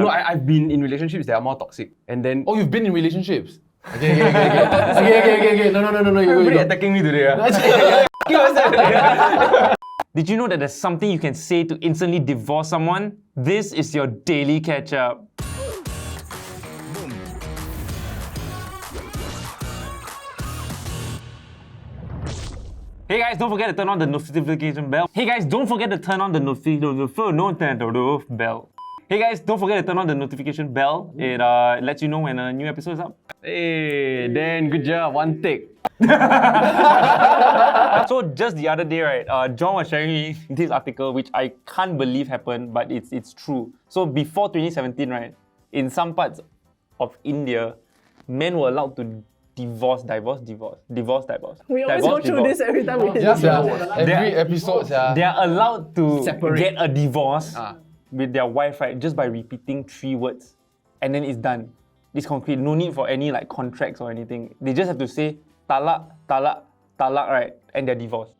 No, I've been in relationships that are more toxic. And then... Oh, you've been in relationships? Okay. No. You're attacking me today. Did you know that there's something you can say to instantly divorce someone? This is your daily catch-up. Hey guys, don't forget to turn on the notification bell. Hey guys, don't forget to turn on the notification bell. Hey guys, don't forget to turn on the notification bell. It lets you know when a new episode is up. Hey, Dan, good job. One take. So just the other day, right, John was sharing me this article, which I can't believe happened, but it's true. So before 2017, right, in some parts of India, men were allowed to divorce. We always go through this every time we hit this. Every episode, They are allowed to Separate. get a divorce with their wife, right, just by repeating 3 words, and then it's done. It's concrete. No need for any like contracts or anything. They just have to say talak, right, and they're divorced.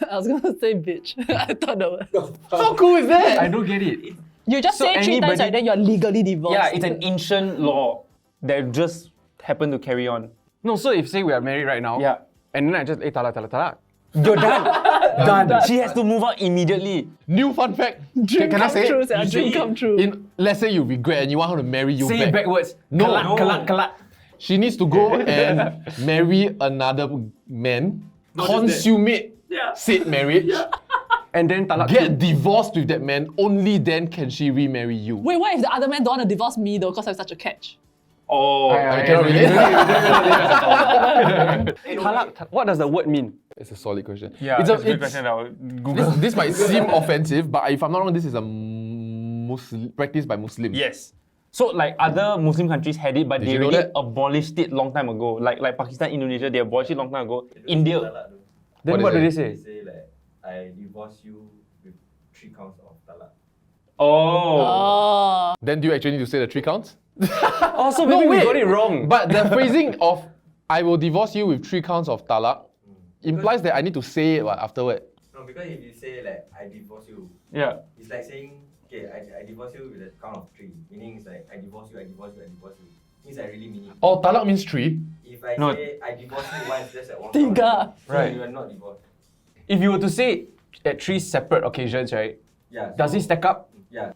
I was gonna say bitch. I thought that was... How cool is that? I don't get it. You just So say 3 times, right, then you're legally divorced. Yeah, it's an ancient law that just happened to carry on. No, so if say we are married right now, Yeah. and then I just, talak. You're done. Done. She has to move out immediately. New fun fact. Dream Can I come say true, it? sia, dream come true. Let's say you regret and you want her to marry you say it back. backwards. No. Kalak. She needs to go and marry another man, consummate said marriage, And then talak. get divorced with that man. Only then can she remarry you. Wait, what if the other man don't want to divorce me though, because I'm such a catch? Oh. I cannot relate. Talak, what does the word mean? It's a solid question. Yeah, it's that's a good question. I will Google. This might seem offensive, but if I'm not wrong, this is a practice by Muslims. Yes. So like other Muslim countries had it, but Did they you know already that? abolished it long time ago. Like Pakistan, Indonesia, they abolished it long time ago. India. Then what do they say? They say like, I divorce you with 3 counts of talak. Oh. Oh. Then do you actually need to say the 3 counts? Oh, so maybe we got it wrong. But the phrasing of I will divorce you with 3 counts of talak implies that I need to say it afterward. No, because if you say like, I divorce you, Yeah. it's like saying, okay, I divorce you with a count of 3. Meaning it's like, I divorce you. Means I really mean it. Oh, talak means 3. If I No. say, I divorce you once, that's at 1 Tiga. count. So Right. you are not divorced. If you were to say it at 3 separate occasions, right? Yeah. Does it stack up? Yeah.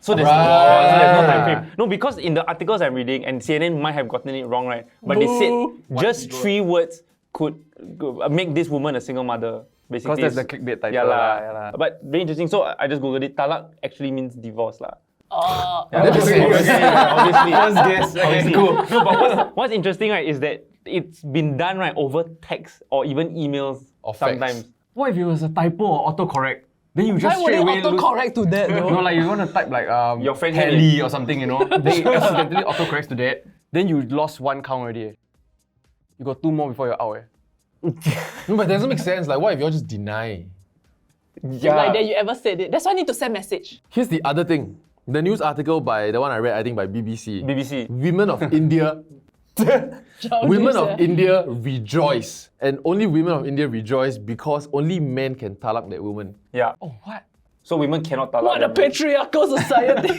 So there's, Right. so there's no time frame. No, because in the articles I'm reading, and CNN might have gotten it wrong, right? But they said just 3 words could make this woman a single mother. Basically, Because that's the clickbait title. Yeah lah. Yeah lah. But very interesting. So I just googled it. Talak actually means divorce lah. Oh. Yeah, obviously. First guess. Okay, cool. No, but what's interesting, right, is that it's been done right over text or even emails Or fax. sometimes. What if it was a typo or autocorrect? Then you just Why would straight they away lose. autocorrect to that though? No, like you want to type like Your friend Kelly or something, you know. Then it accidentally autocorrects to that. Then you lost 1 count already. You got 2 more before you're out. No, but it doesn't make sense. Like, what if you all just deny? Yeah. Like that you ever said it. That's why I need to send message. Here's the other thing. The news article by the one I read, I think by BBC. BBC. Women of India. Women of India rejoice, and only women of India rejoice because only men can talak that woman. Yeah. Oh, what? So women cannot talak. What a them. patriarchal society.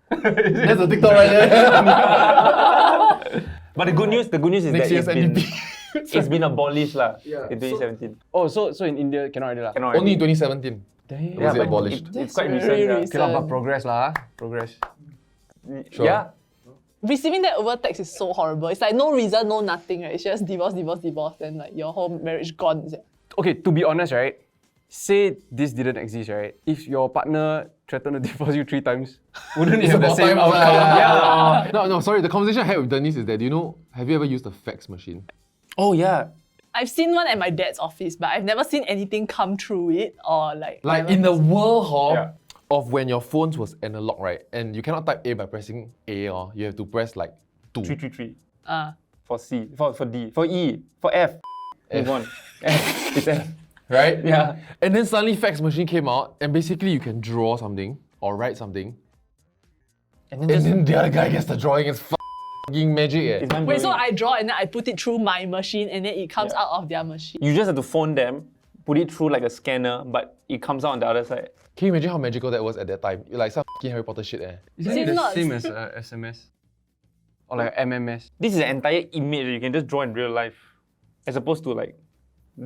That's a TikTok right there. But the good news is Next that year's NDP. it's been abolished lah in 2017. Oh, so in India cannot already lah. Cannot Only in already. 2017 Damn. was it but abolished. It's quite That's recent. very Yeah. Okay lah, but progress lah. Progress. Sure. Yeah. Receiving that over text is so horrible. It's like no reason, no nothing, right? It's just divorce, then like your whole marriage gone. Is it? Okay, to be honest, right? Say this didn't exist, right? If your partner threatened to divorce you 3 times, wouldn't it It's have the about same time, outcome? yeah. No, sorry. The conversation I had with Denise is that, have you ever used a fax machine? Oh yeah. I've seen one at my dad's office, but I've never seen anything come through it or like. Like in the world Yeah. of when your phones was analog, right? And you cannot type A by pressing A, or you have to press like 2. 333 Uh, for C, for D, for E, for F. Move on. F. It's F. Right? Yeah. And then suddenly fax machine came out, and basically you can draw something or write something, And then and just then the other guy gets the drawing. It's fucking magic. it's mind wait, so blowing. I draw and then I put it through my machine and then it comes out of their machine. You just have to phone them, put it through like a scanner, but it comes out on the other side. Can you imagine how magical that was at that time? Like some f***ing Harry Potter shit Isn't Is it it the not? same as SMS? Or like MMS? This is an entire image that you can just draw in real life, as opposed to like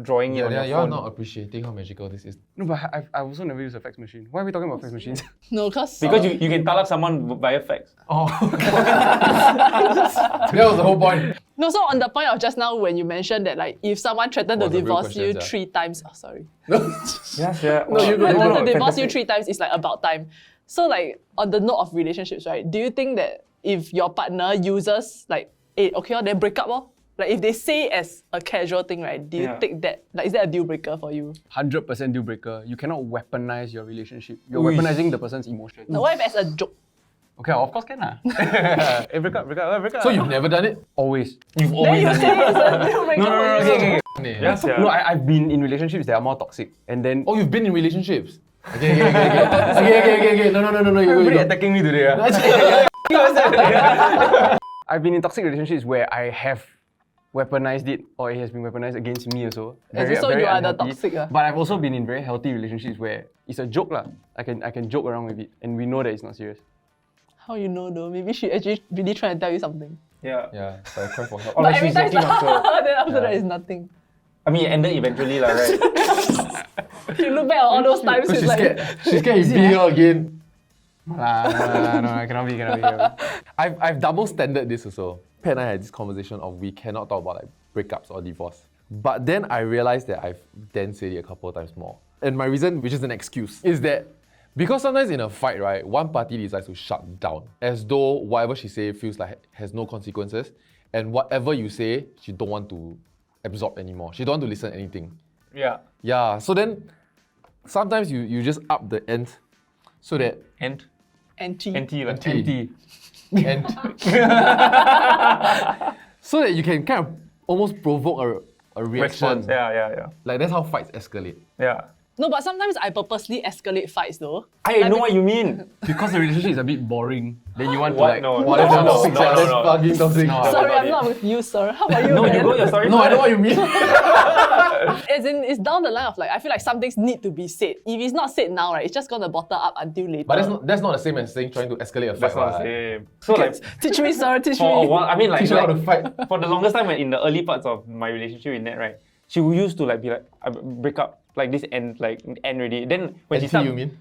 drawing it on your you're phone. not appreciating how magical this is. No, but I've also never used a fax machine. Why are we talking about fax machines? No, because Because you can talk someone via fax. Oh, that was the whole point. no. So on the point of just now when you mentioned that like if someone threatened to Was a real divorce you question, 3 times, oh sorry, Yes, yeah. No, you go. threatened to divorce you 3 times is like about time. So like on the note of relationships, right? Do you think that if your partner uses like, hey, okay, then break up, like if they say as a casual thing, right? Do you Yeah. think that like is that a deal breaker for you? 100% deal breaker. You cannot weaponize your relationship. You're Uish. weaponizing the person's emotion. Now, what if as a joke? Okay, of course can lah. Hey, break up. So you've never done it? Always. You've Then always you done say it. it's a deal breaker for you. okay. Yes, yeah. No, I've been in relationships that are more toxic. And then... Oh, you've been in relationships? Okay. No. You're really You go. attacking me today. I've been in toxic relationships where I have weaponized it or it has been weaponized against me also. So you are the unhealthy. toxic, ah. But I've also been in very healthy relationships where it's a joke lah. I can joke around with it and we know that it's not serious. How you know though? Maybe she actually really trying to tell you something. Yeah. Yeah, so I cry for help. Or like she's looking after. then after that is nothing. I mean, it ended eventually, lah, right? You look back on all those times, it's She's like scared you beat her again. No, cannot be. I've double standard this also. Pat and I had this conversation of we cannot talk about like breakups or divorce. But then I realized that I've then said it a couple of times more. And my reason, which is an excuse, is that because sometimes in a fight, right, one party decides to shut down, as though whatever she say feels like has no consequences, and whatever you say, she don't want to absorb anymore. She don't want to listen to anything. Yeah. Yeah, so then sometimes you just up the end so that And anti. NT, like NT. and so that you can kind of almost provoke a reaction. response. Yeah. Like that's how fights escalate. Yeah. No, but sometimes I purposely escalate fights though. I know what you mean. Because the relationship is a bit boring, then you want to What? like... No. Wow, that's No, toxic. no, That's no. fucking toxic. No. Sorry, about I'm it. not with you, sir. How about you? No, you man? go your story. No, I know what you mean. As in, it's down the line of like, I feel like some things need to be said. If it's not said now, right, it's just gonna bottle up until later. But that's not the same as saying trying to escalate a fight. That's not the right? same. So like, Teach me, sir, teach for a me. while, I mean like, Teach her how to fight. for the longest time when in the early parts of my relationship with Nat, right, she used to like be like, I break up, like this end already. Then when she NT, start, you mean?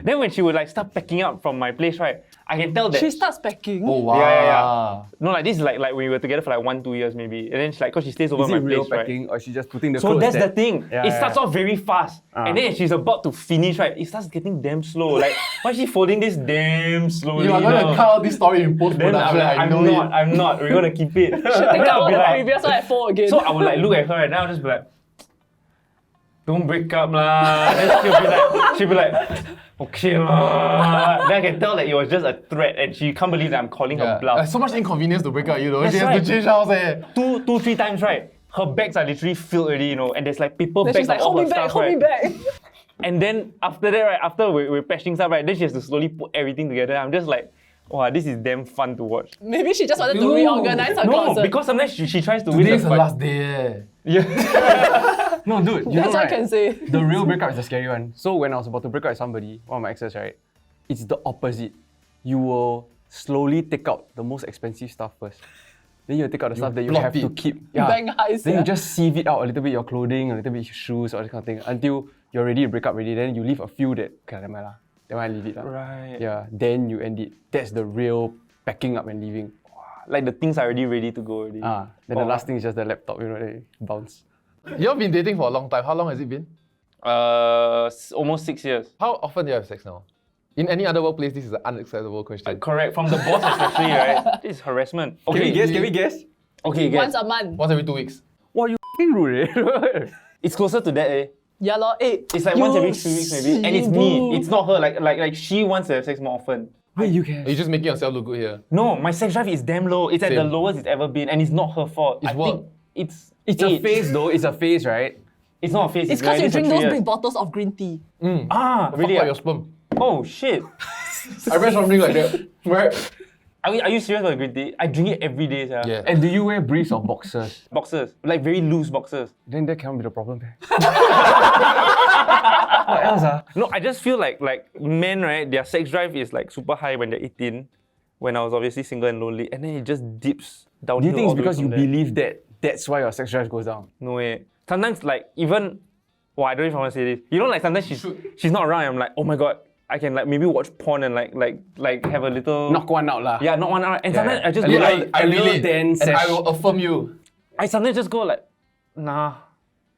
then when she would like start packing up from my place, right, I can tell that She starts packing. Oh wow. Yeah. No, like this is like when we were together for like 1-2 years maybe, and then she, like cause she stays over Is my it real place, right. packing or she's just putting the So clothes that's there? the thing. Yeah, It starts off very fast, and then she's about to finish, right? It starts getting damn slow. Like, why is she folding this damn slowly? You are going to now? cut out this story in post Then production. I'm not. We're gonna keep it. Take Then out I'll all be the like, previous one at 4 again. so I would like look at her and I'll just be like, don't break up lah. Then she'll be like, okay lah. Then I can tell that it was just a threat and she can't believe that I'm calling her bluff. There's so much inconvenience to break up, you know. That's She has right. to change house. Two, 3 times, right? Her bags are literally filled already, you know, and there's like paper then bags she's like, of all hold her me back, stuff, hold right? me back. And then after that, right, after we're patching stuff, right, then she has to slowly put everything together. I'm just like, wow, this is damn fun to watch. Maybe she just wanted to reorganize her No, closet. because sometimes she tries to win Today's the the fight. last day. Yeah. No, dude, you That's know, what I right? can say. The real breakup is the scary one. So when I was about to break up with somebody, one of my exes, right, it's the opposite. You will slowly take out the most expensive stuff first. Then you take out the stuff that you plot have to it. keep. Bang highs, Then yeah. you just sieve it out a little bit, your clothing, a little bit your shoes, or this kind of thing, until you're ready to break up already. Then you leave a few that, okay, never mind lah. Then I leave it lah. Right. Yeah, then you end it. That's the real packing up and leaving. Like the things are already ready to go already. Then the last thing is just the laptop, you know, they bounce. You've been dating for a long time. How long has it been? Almost 6 years. How often do you have sex now? In any other workplace, this is an unacceptable question. Correct. From the boss especially, right? This is harassment. Can we guess? Okay, Once guess. a month. Once every 2 weeks. Wow, you f***ing rude, eh? It's closer to that, eh? Yeah, lor. Hey, It's like once every 3 weeks maybe. And it's me. It's not her. Like she wants to have sex more often. Wait, you can. You're just making yourself look good here. No, my sex drive is damn low. It's at the Same. lowest it's ever been, and it's not her fault. It's I what? think it's a age. phase though, it's a phase, right? It's not a phase. it's because you already for drink 3 those years. big bottles of green tea. Ah, Fuck really? out your sperm. Oh shit. I read something like that. Right? Are you serious about the green tea? I drink it every day, sir. Yeah. And do you wear briefs or boxers? Boxers, like very loose boxers. Then that cannot be the problem. What else? No, I just feel like men, right? Their sex drive is like super high when they're 18. When I was obviously single and lonely, and then it just dips down. Do you think it's because you believe that that's why your sex drive goes down? No way. Sometimes like even, I don't know if I want to say this. You know, like sometimes she's not around. I'm like, oh my god, I can like maybe watch porn and like have a little Knock one out lah. Yeah, knock one out. And sometimes I just A go little- like, I a little relate, dance and I sesh. will affirm you. I sometimes just go like, nah,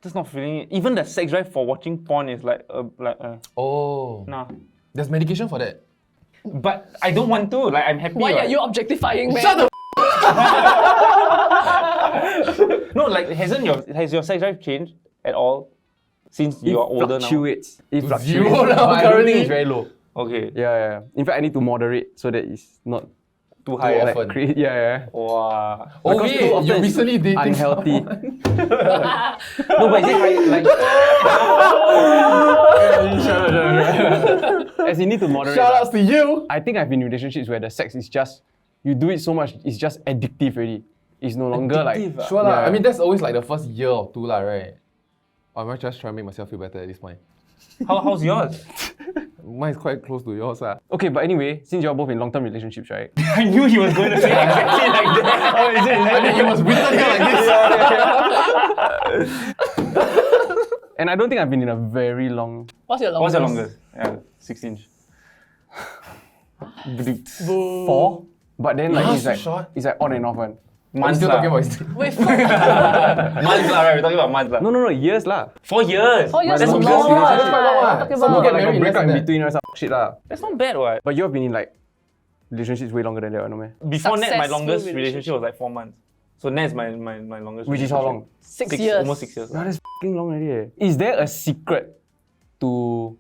just not feeling it. Even the sex drive for watching porn is like Oh. nah. There's medication for that. But I don't want to. Like I'm happy. Why right? are you objectifying men? Shut the No, like has your sex drive changed at all since It you're older now? fluctuates. It fluctuates. Zero now, But I don't currently. think it's very low. Okay. Yeah. In fact, I need to moderate so that it's not Too high. often. like yeah. Wow. Oh Because wait, too often you it's recently did unhealthy. No, but is it like As you need to moderate. Shout outs to you. I think I've been in relationships where the sex is just, you do it so much, it's just addictive already. It's no longer Addictive, like. Sure lah. Yeah. I mean that's always like the first year or two lah, right? Or am I just trying to make myself feel better at this point? how's yours? Mine is quite close to yours lah. Okay, but anyway, since you're both in long-term relationships, right? I knew he was going to say exactly like that. Oh, is it? I mean, it was written here like this. And I don't think I've been in a very long. What's your What's longest? your longest? Yeah, 6 inch. 4, but then like Huh, it's so like short? it's like on and off one. I'm Months still lah. talking about his Wait, Months lah, right? We're talking about months lah. No, years lah. 4 years. 4 years That's is long. long. That's quite long lah. Talking Some about- people get Like a married breakup less in than that. between or some shit lah. That's not bad, what? But you've been in like relationships way longer than that, no man? Before that, my Successful longest relationship. relationship was like 4 months. So that's my longest. Which is how long? 6 6 years. Almost 6 years. No, that's fucking long already. Is there a secret to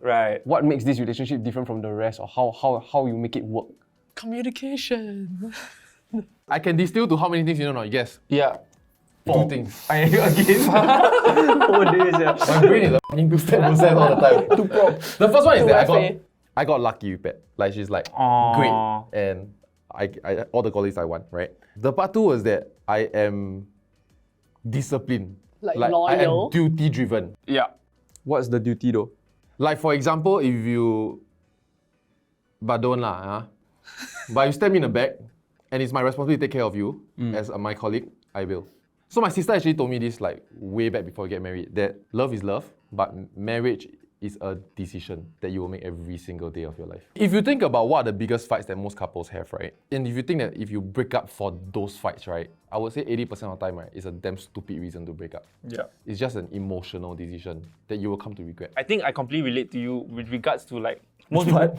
Right. what makes this relationship different from the rest, or how you make it work? Communication. I can distill to how many things you know, not guess. Yeah. 2 things. Again? 4 days, yeah. My brain is a fucking 2-step process all the time. The first one is that I got lucky with Pat. Like she's like Aww. great, and I all the qualities I want, right? The part 2 was that I am disciplined. Like I loyal. am duty driven. Yeah. What's the duty though? Like for example, if you, but don't lah, huh? But you stab me in the back, and it's my responsibility to take care of you as my colleague, I will. So my sister actually told me this like way back before we get married, that love is love, but marriage is a decision that you will make every single day of your life. If you think about what are the biggest fights that most couples have, right? And if you think that if you break up for those fights, right? I would say 80% of the time, right, it's a damn stupid reason to break up. Yeah. It's just an emotional decision that you will come to regret. I think I completely relate to you with regards to like most people,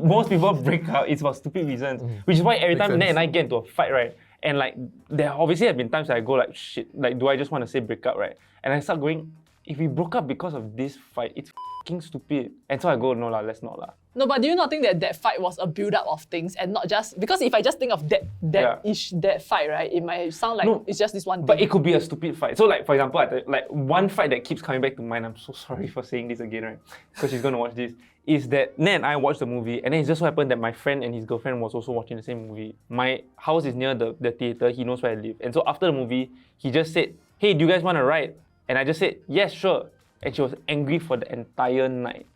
most people break up, it's for stupid reasons. Which is why every Makes time Nat sense. and I get into a fight, right? And like there obviously have been times that I go like shit, like do I just want to say break up, right? And I start going, if we broke up because of this fight, it's fucking stupid. And so I go, no lah, let's not lah. No, but do you not think that that fight was a build-up of things and not just because if I just think of that fight, right, it might sound like No, it's just this one thing. But it could be a stupid fight. So like for example, like one fight that keeps coming back to mind, I'm so sorry for saying this again, right? Because she's gonna watch this, is that Nat and I watched the movie and then it just so happened that my friend and his girlfriend was also watching the same movie. My house is near the theater, he knows where I live. And so after the movie, he just said, hey, do you guys want to ride? And I just said, yes, sure. And she was angry for the entire night.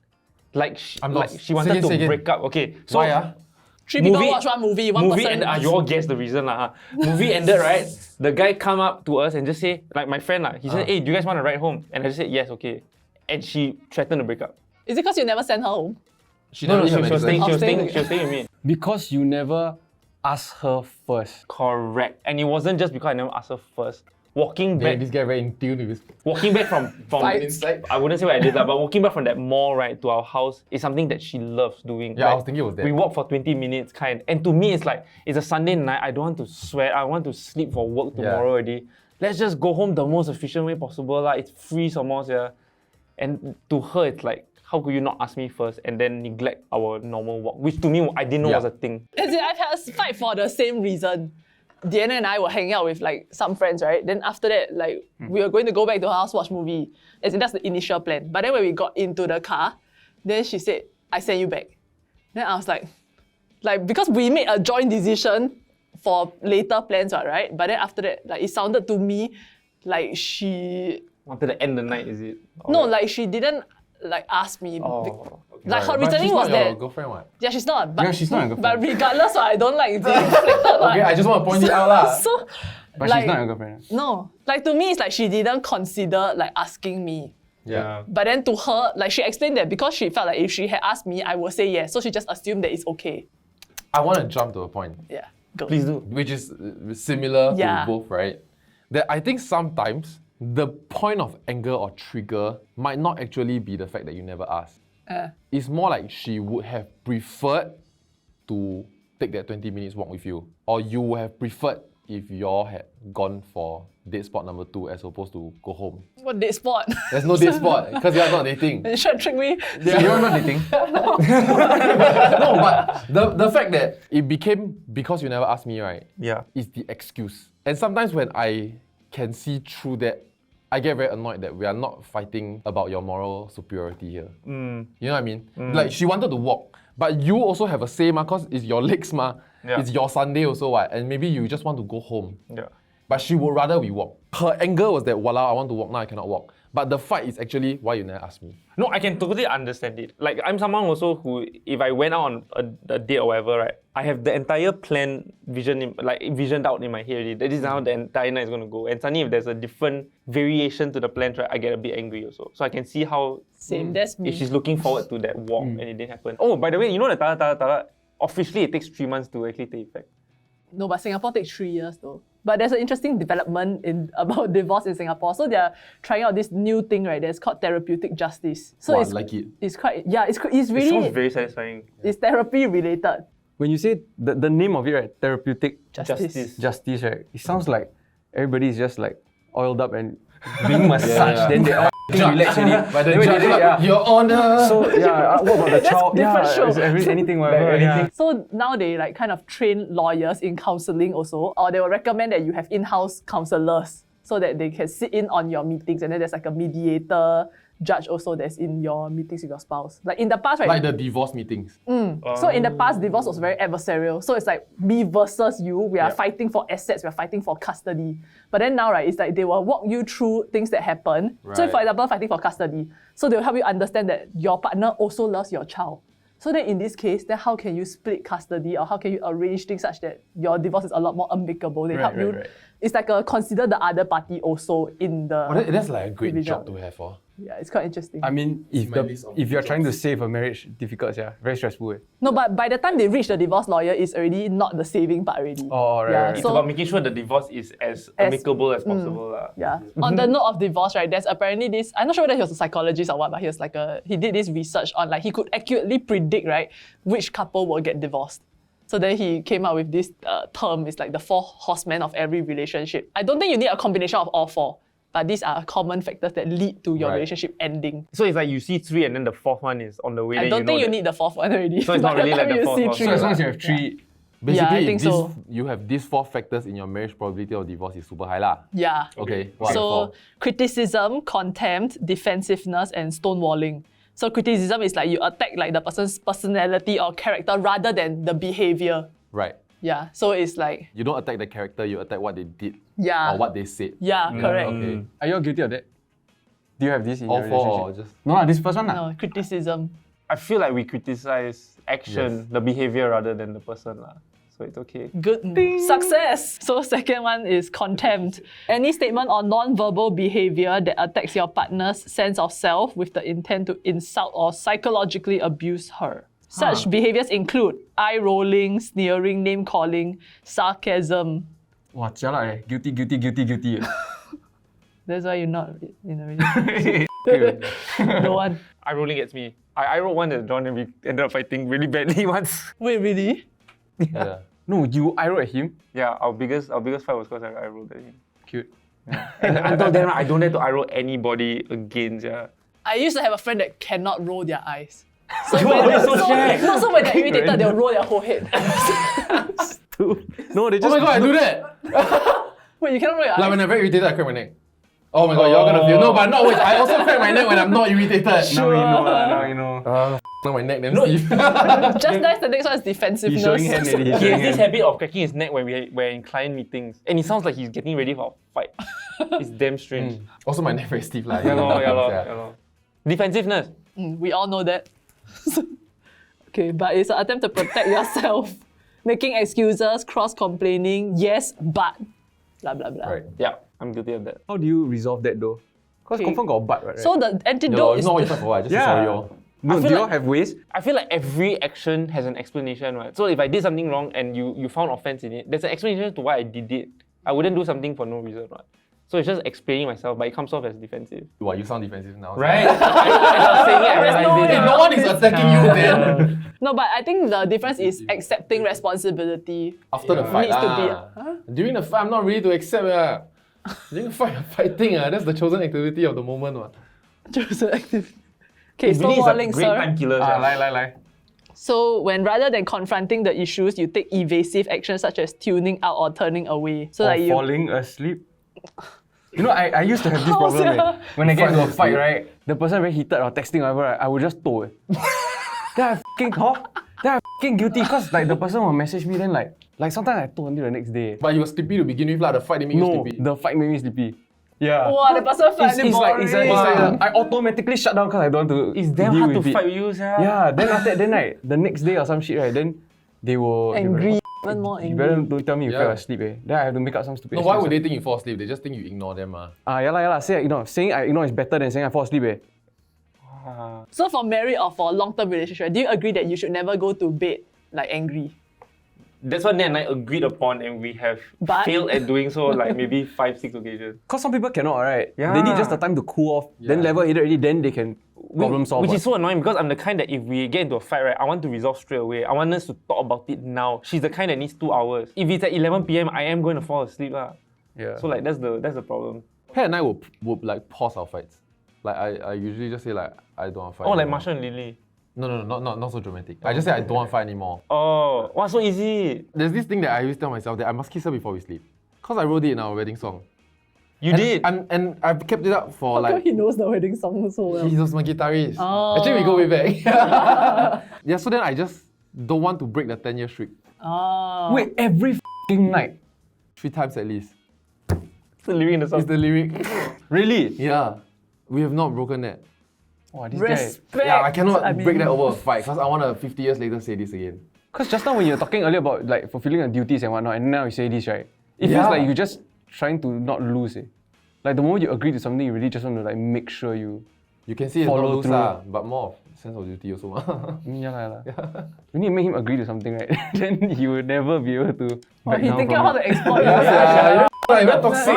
Like she wanted to break up. Okay, so Why ah? 3 people watch one movie, one person. ended, you all guess the reason lah. Movie ended, right? The guy come up to us and just say, like my friend lah, he said, hey, do you guys want to ride home? And I just said, yes, okay. And she threatened to break up. Is it because you never sent her home? She No, never she even was staying mentioned. with me. Because you never asked her first. Correct. And it wasn't just because I never asked her first. Walking Man, back this guy very in tune with his from inside. I wouldn't say what I did, but walking back from that mall, right, to our house is something that she loves doing. Yeah, I was thinking it was that. We walk for 20 minutes kind. And to me, it's like, it's a Sunday night, I don't want to sweat, I want to sleep for work tomorrow already. Let's just go home the most efficient way possible. Like, it's free some more, yeah. And to her, it's like, how could you not ask me first and then neglect our normal walk? Which to me, I didn't know was a thing. As in, I've had a fight for the same reason. Diana and I were hanging out with like some friends, right? Then after that, like we were going to go back to her house, watch movie. As in, that's the initial plan. But then when we got into the car, then she said, I send you back. Then I was like, Like, because we made a joint decision for later plans, right? But then after that, like, it sounded to me like she... Wanted to end the night, is it? Or No, like, she didn't, like, ask me. Oh, Like, her But reasoning she's was not your that... girlfriend, what? Yeah, she's not. But, Yeah, she's not your girlfriend. But regardless, I don't like being conflicted. Okay, I just want to point it out lah. So, But like, she's not your girlfriend. no. Like, to me, it's like she didn't consider, like, asking me. yeah. But then to her, like, she explained that because she felt like if she had asked me, I would say yes. So she just assumed that it's okay. I want to jump to a point, Yeah, go. Please do. which is similar Yeah. to both, right? That I think sometimes the point of anger or trigger might not actually be the fact that you never asked. It's more like she would have preferred to take that 20 minutes walk with you. Or you would have preferred if y'all had gone for date spot number 2 as opposed to go home. What date spot? There's no date spot because you're not dating. You should trick me. So you're not dating? No, but the fact that it became because you never asked me, right, Yeah. is the excuse. And sometimes when I can see through that, I get very annoyed that we are not fighting about your moral superiority here. You know what I mean? Like, she wanted to walk, but you also have a say, because it's your legs, Yeah. It's your Sunday also, what? And maybe you just want to go home. Yeah. But she would rather we walk. Her anger was that, walao, I want to walk, now I cannot walk. But the fight is actually why you never asked me. No, I can totally understand it. Like, I'm someone also who, if I went out on a date or whatever, right, I have the entire plan visioned out in my head already. That is how the entire night is going to go. And suddenly, if there's a different variation to the plan, right, I get a bit angry also. So I can see how Same, that's me. if she's looking forward to that walk and it didn't happen. Oh, by the way, you know the tara, officially it takes 3 months to actually take effect. No, but Singapore takes 3 years though. But there's an interesting development about divorce in Singapore. So they're trying out this new thing, right? That's called therapeutic justice. So Wow, it's like it. It's quite it's It really sounds very satisfying. it's therapy related. When you say the name of it, right, therapeutic Justice. justice, right, it sounds like everybody is just like oiled up and being massaged, then they are relax already. By the Then when judge, they do it, like, Your Honor! So yeah, what about the child? different show. It's anything, whatever, anything. So now they like kind of train lawyers in counseling also, or they will recommend that you have in-house counselors so that they can sit in on your meetings, and then there's like a mediator, judge also that's in your meetings with your spouse. Like in the past, right? Like the divorce meetings. So in the past, divorce was very adversarial. So it's like me versus you. We are fighting for assets. We are fighting for custody. But then now, right, it's like they will walk you through things that happen. So Right. for example, fighting for custody. So they will help you understand that your partner also loves your child. So then in this case, then how can you split custody, or how can you arrange things such that your divorce is a lot more amicable? They help you. right. It's like consider the other party also in the. Oh, that's like a great division. job to have for. Yeah, it's quite interesting. I mean, my list of if you're trying to jobs. save a marriage, difficult, yeah, very stressful. No, but by the time they reach the divorce lawyer, it's already not the saving part already. Oh, right, Yeah, right. It's so- about making sure the divorce is as amicable as possible. lah. Yeah. On the note of divorce, right, there's apparently this, I'm not sure whether he was a psychologist or what, but he did this research on, like, he could accurately predict, right, which couple will get divorced. So then he came up with this term, it's like the 4 horsemen of every relationship. I don't think you need a combination of all 4, but these are common factors that lead to your Right. relationship ending. So it's like you see 3 and then the 4th one is on the way. I then don't think you know need the 4th one already. So it's not By the really like time the you fourth see horseman. 3, So as long right? as you have 3, Basically, I if think this, so. you have these 4 factors in your marriage, probability of divorce is super high lah. Yeah. Okay, what are the So 4? criticism, contempt, defensiveness, and stonewalling. So criticism is like you attack like the person's personality or character rather than the behavior. Right. Yeah. So it's like, You don't attack the character, you attack what they did yeah. or what they said. Yeah, correct. Okay. are you all guilty of that? Do you have this in All your 4 or relationship? just... No, this first one. No, criticism. I feel like we criticize action, Yes. the behavior rather than the person. lah. So it's okay. Good. Success. So second one is contempt. Any statement or non-verbal behavior that attacks your partner's sense of self with the intent to insult or psychologically abuse her. Such behaviors include eye rolling, sneering, name calling, sarcasm. Wow, jialat eh. Guilty. That's why you're not in a relationship. No one. Eye rolling gets me. I wrote one that John and we ended up fighting really badly once. Wait, really? Yeah. No, you I wrote at him. Yeah, our biggest fight was because I rolled at him. Cute. And until then, I don't dare to eye roll anybody again. Yeah. I used to have a friend that cannot roll their eyes. So Wow, when, that's so shag. so when they're irritated, they'll roll their whole head. No, they Oh just. my god, I do that! Wait, you cannot roll your Like eyes? when I'm very irritated, I crack my neck. Oh my god, you're gonna feel. No, but no, wait, I also crack my neck when I'm not irritated. Now you know, now you know. Now my neck damn stiff. Just nice, the next one is defensiveness. He's showing hand already. He has this habit of cracking his neck when we're in client meetings. And it sounds like he's getting ready for a fight. It's damn strange. Also, my neck very stiff. Like, Yeah, lor. Defensiveness. We all know that. Okay, but it's an attempt to protect yourself. Making excuses, cross-complaining, yes, but, blah, blah, blah. Right. Yeah, I'm guilty of that. How do you resolve that though? Because Okay. confirm got a butt, right? So the antidote is... No, it's not for what. Just say sorry, yo. No, do feel you all like- have ways? I feel like every action has an explanation, right? So if I did something wrong and you found offense in it, there's an explanation to why I did it. I wouldn't do something for no reason, right? So it's just explaining myself, but it comes off as defensive. What, you sound defensive now. Right? As I was saying it, I There's no realized way. it. No one is attacking you then. No, but I think the difference is accepting responsibility. After the fight, Needs to be... During the fight, I'm not ready to accept. During the fight, I'm fighting. That's the chosen activity of the moment. Chosen activity. Okay, It really is a stonewalling, great sir. time killer. Lie. So when rather than confronting the issues, you take evasive actions such as tuning out or turning away. So Or that you... falling asleep. You know, I used to have this How problem. sia? When I get into a Fall fight, asleep. right? The person very heated or texting or whatever, right, I would just toh. Then I fucking talk. Then I fucking guilty because like the person will message me then like sometimes I toh until the next day. But you were sleepy to begin with, the fight didn't make you No, sleepy. the fight made me sleepy. Yeah. Wow, the person felt It's like I automatically shut down because I don't want to It's damn deal hard to with it. fight with you, sia. Yeah, then after that, then like the next day or some shit, right? Then they will Angry. Even more You angry. better don't tell me you Yeah. fell asleep, eh? Then I have to make up some stupid. No, why excuse. would they think you fall asleep? They just think you ignore them. Yeah lah. Say I ignore. Saying I ignore is better than saying I fall asleep, eh? So for married or for long-term relationship, do you agree that you should never go to bed like angry? That's what Nat and I agreed upon, and we have But- failed at doing so like maybe 5-6 occasions. Cause some people cannot, right? Yeah. They need just the time to cool off. Then level headed already, then they can problem solve. Which is so annoying because I'm the kind that if we get into a fight, right, I want to resolve straight away. I want us to talk about it now. She's the kind that needs 2 hours. If it's at 11 p.m, I am going to fall asleep. yeah. So like that's the problem. Pat and I would like pause our fights. Like I usually just say like I don't want to fight. Oh, like anymore. Marshall and Lily. No, not so dramatic. I just say I don't want to fight anymore. Oh, wow, so easy. There's this thing that I always tell myself that I must kiss her before we sleep. Cause I wrote it in our wedding song. You did. And I've kept it up for like. he knows the wedding song so well. He was my guitarist. Oh. Actually, we go way back. Yeah, so then I just don't want to break the 10-year streak. Oh. Wait, every f***ing night. 3 times at least. It's the lyric in the song. It's the lyric. Really? Yeah. We have not broken that. Wow, this guy. Respect. Yeah, I cannot I mean- break that over a fight because I want to 50 years later say this again. Cause just now when you were talking earlier about like fulfilling your duties and whatnot, and now you say this, right? It Yeah. feels like you're just trying to not lose, eh? Like the moment you agree to something, you really just want to like make sure you. You can see it's Follow not loose, through. but more of sense of duty also. Yeah lah. You need to make him agree to something, right? Then he will never be able to. Oh, back he down thinking from how it. to exploit you. Yeah, very toxic.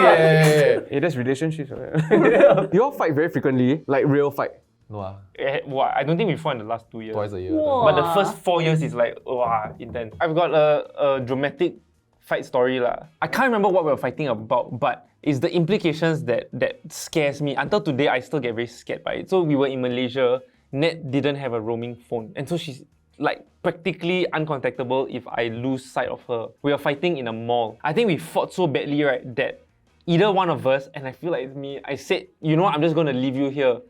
Hey, that's relationships, right? You all fight very frequently, like real fight. No, Wow, I don't think we fought in the last 2 years. twice a year. Wow. But the first 4 years is like, wow, intense. I've got a dramatic fight story lah. I can't remember what we were fighting about, but it's the implications that scares me. Until today, I still get very scared by it. So we were in Malaysia. Nat didn't have a roaming phone, and so she's like practically uncontactable if I lose sight of her. We were fighting in a mall. I think we fought so badly, right, that either one of us, and I feel like it's me, I said, you know what, I'm just gonna leave you here.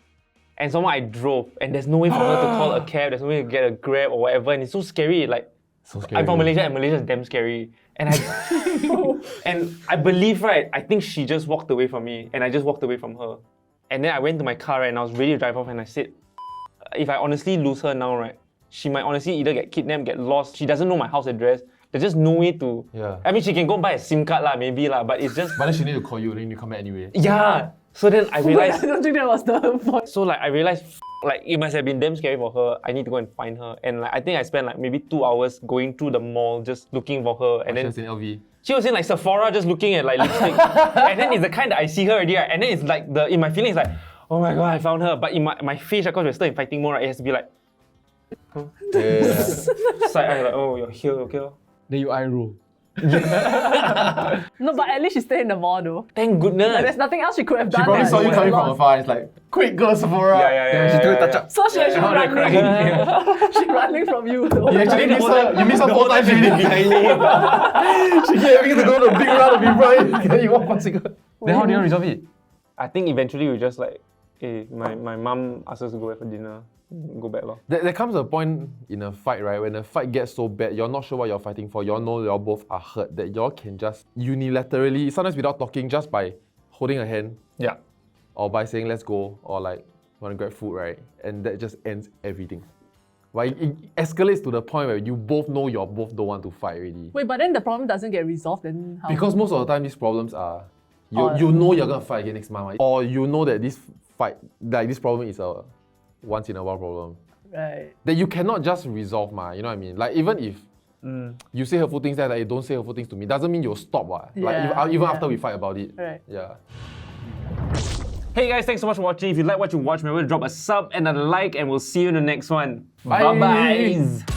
And somehow I drove, and there's no way for her to call a cab, there's no way to get a Grab or whatever, and it's so scary. Like, So scary. I'm from Malaysia, and Malaysia is damn scary. And I believe, right, I think she just walked away from me, and I just walked away from her. And then I went to my car, right, and I was ready to drive off, and I said, if I honestly lose her now, right, she might honestly either get kidnapped, get lost. She doesn't know my house address. There's just no way to. Yeah. I mean, she can go buy a SIM card lah, maybe lah, but it's just. But then she need to call you, then you come back anyway. Yeah. So then I realized. I don't think that was the point. So like I realized, like it must have been damn scary for her. I need to go and find her, and like I think I spent like maybe 2 hours going through the mall just looking for her, and She then was in LV. she was in like Sephora just looking at like lipstick, and then it's the kind that I see her already, right? And then it's like in my feelings like, oh my god, I found her. But in my face, because we're still in fighting mode, right, it has to be like, Yeah. side eye like, oh you're here, okay. Lor. Then you eye roll. No, but at least she stayed in the mall though. Thank goodness. Like, there's nothing else she could have She done. probably that saw you was coming from lost. afar. It's like, quick, go to Sephora. Yeah. She took a touch up. So she actually running. She running from you though. You actually miss her. You miss her 4 times already. behind me. She kept having to go to a big round of before you one single. Then how do you resolve it? I think eventually we just like, hey, my mom asked us to go out for dinner. Go back lor. There comes a point in a fight, right, when the fight gets so bad, you're not sure what you're fighting for, you know you both are hurt, that you can just unilaterally, sometimes without talking, just by holding a hand, Yeah. or by saying let's go, or like want to grab food, right, and that just ends everything. Right? It escalates to the point where you both know you both don't want to fight already. Wait, but then the problem doesn't get resolved, then how? Because most of the time these problems are, Oh, you know you're gonna fight again next month, or you know that this fight, like this problem is a once in a while problem. Right. That you cannot just resolve, you know what I mean? Like even if you say hurtful things, like don't say hurtful things to me, doesn't mean you'll stop, Like even after we fight about it. Right. Yeah. Hey guys, thanks so much for watching. If you like what you watch, remember to drop a sub and a like, and we'll see you in the next one. Bye. Bye-bye.